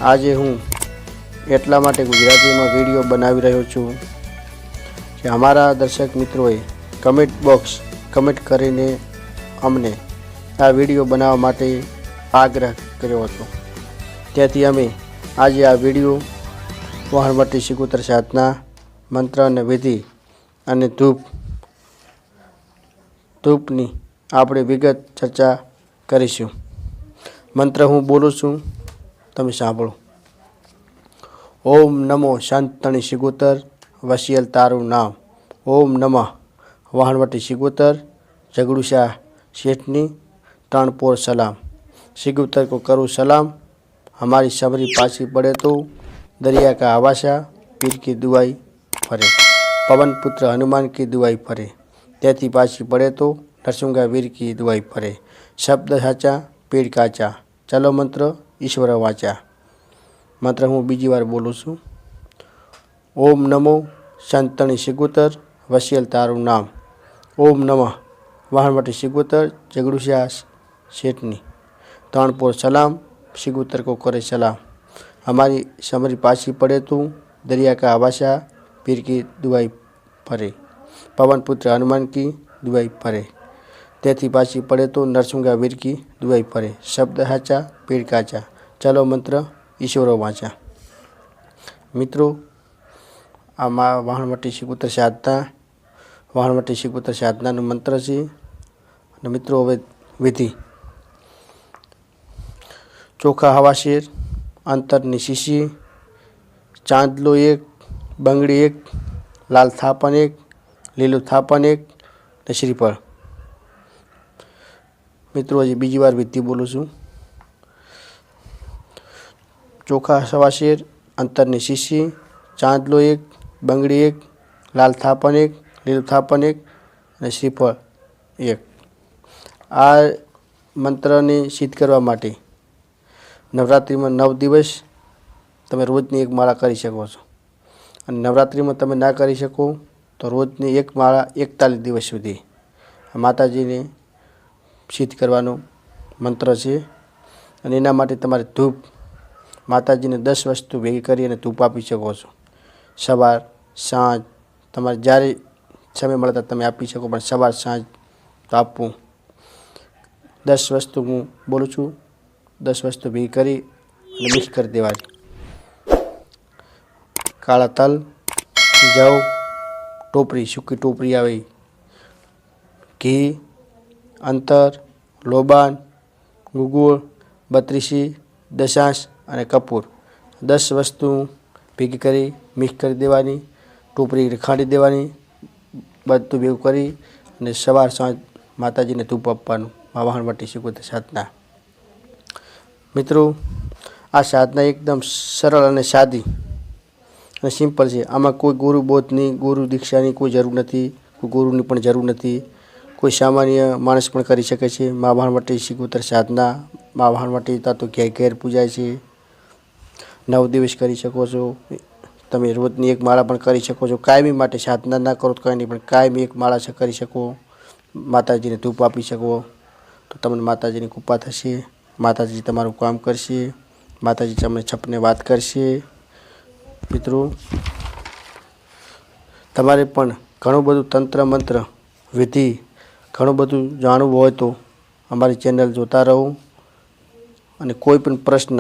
આજે હું એટલા માટે ગુજરાતીમાં વિડીયો બનાવી રહ્યો છું કે અમારા દર્શક મિત્રોએ કમેન્ટ કરીને અમને આ વિડીયો બનાવવા માટે આગ્રહ કર્યો હતો। તેથી અમે આજે આ વિડીયો વહાણવટી સિકોતર સાધના મંત્ર અને વિધિ અને ધૂપની આપણે વિગત ચર્ચા કરીશું। મંત્ર હું બોલું છું, તમે સાંભળો। ઓમ નમો શાંતણી સિકોતર વસિયલ તારું નામ। ઓમ નમઃ વહાણવટી સિકોતર ઝઘડુશા શેઠની ત્રણ સલામ। सिकोतर को करूँ सलाम। हमारी समरी पासी पड़े तो दरिया का आवासा पीर की दुआई फरे। पवन पुत्र हनुमान की दुआई फरे। त्याथी पासी पड़े तो नरसिंगा वीर की दुआई फरे। शब्द साचा पेड़ काचा। चलो मंत्र ईश्वर वाचा। मंत्र हूँ बीजी वार बोलूँ छूँ। ओम नमो संतणी सिकोतर वसियल तारू नाम। ओम नमः वहाणवटी सिकोतर जगड़ुशा शेठनी तानपुर सलाम। सिकोतर को करे सलाम। हमारी समरी पासी पड़े तो दरिया का आवासा पीर की दुआई फरे। पवन पुत्र हनुमान की दुआई फरे। तेथी पासी पड़े तो नरसिंगा वीर की दुआई फरे। शब्द हाचा पेड़ काचा। चलो मंत्र ईश्वर वाचा। मित्रों आमा वहाणवटी सिकोतर साधना मंत्र से। मित्रों हवे विधि। चोखा हवा शेर अंतरनी शीशी चांदलो एक बंगड़ी एक लाल थापन एक लीलू थापन एक ने श्रीफल। मित्रों हजी बीजी वार विधि बोलूँ छूँ। चोखा हवा शेर अंतरनी शीशी चांदलो एक बंगड़ी एक लाल थापन एक लीलू थापन एक ने श्रीफल एक। आ मंत्र ने सिद्ध करवा माटे नवरात्रि में 9 दिवस तमे रोजनी एक माला करी शको छो। अने नवरात्रि में तमे ना करी शको तो रोजनी एक माला 41 दिवस सुधी माताजी ने सिद्ध करवानो मंत्र छे। अने एना माटे तमारे धूप माताजी ने 10 वस्तु भेगी करी अने धूप आपी शको छो। सवार सांज तमारे ज्यारे समय मळे तमे आपी शको, पण सवार सांज तो आपवुं। 10 वस्तु हूँ बोलूँ छूँ। 10 वस्तु भेगी करी मिक्स कर देवानी। काला तल जव टोपरी सूकी टोपरी आवे घी अंतर लोबान गुगुळ बत्रीसी दशांश अने कपूर 10 वस्तु भेगी करी मिक्स कर देवानी। टोपरी खांडी देवानी। बधुं भेगुं करी अने सवार सांज माताजी ने धूप आपवानुं। वहाणवटी सिकोतर साधना। मित्रों आ साधना एकदम सरल और सादी और सिंपल है। आमा कोई गुरु बोधनी गुरु दीक्षानी कोई जरूर नहीं, कोई गुरुनी पण जरूर नहीं। कोई सामान्य माणस पण करी शके छे। मां वहाणवटी सिकोतर साधना मां वहाणवटी तो घेर पूजाय छे। 9 दिवस करी शको छो। तमे रोजनी एक माळा पण करी शको छो। कायमी माटे साधना ना करो तो कई नहीं, पण कायमी एक माळा करी शको। माताजी ने धूप आपी शको तो तमने माताजी की कृपा थशे। माताजी तमारुं काम करशे। माताजी तमने छपने वात करशे। मित्रों तमारे पण घणुं बधुं तंत्र मंत्र विधि घणुं बधुं जाणवुं होय तो अमारी चेनल जोता रहो। अने कोई पण प्रश्न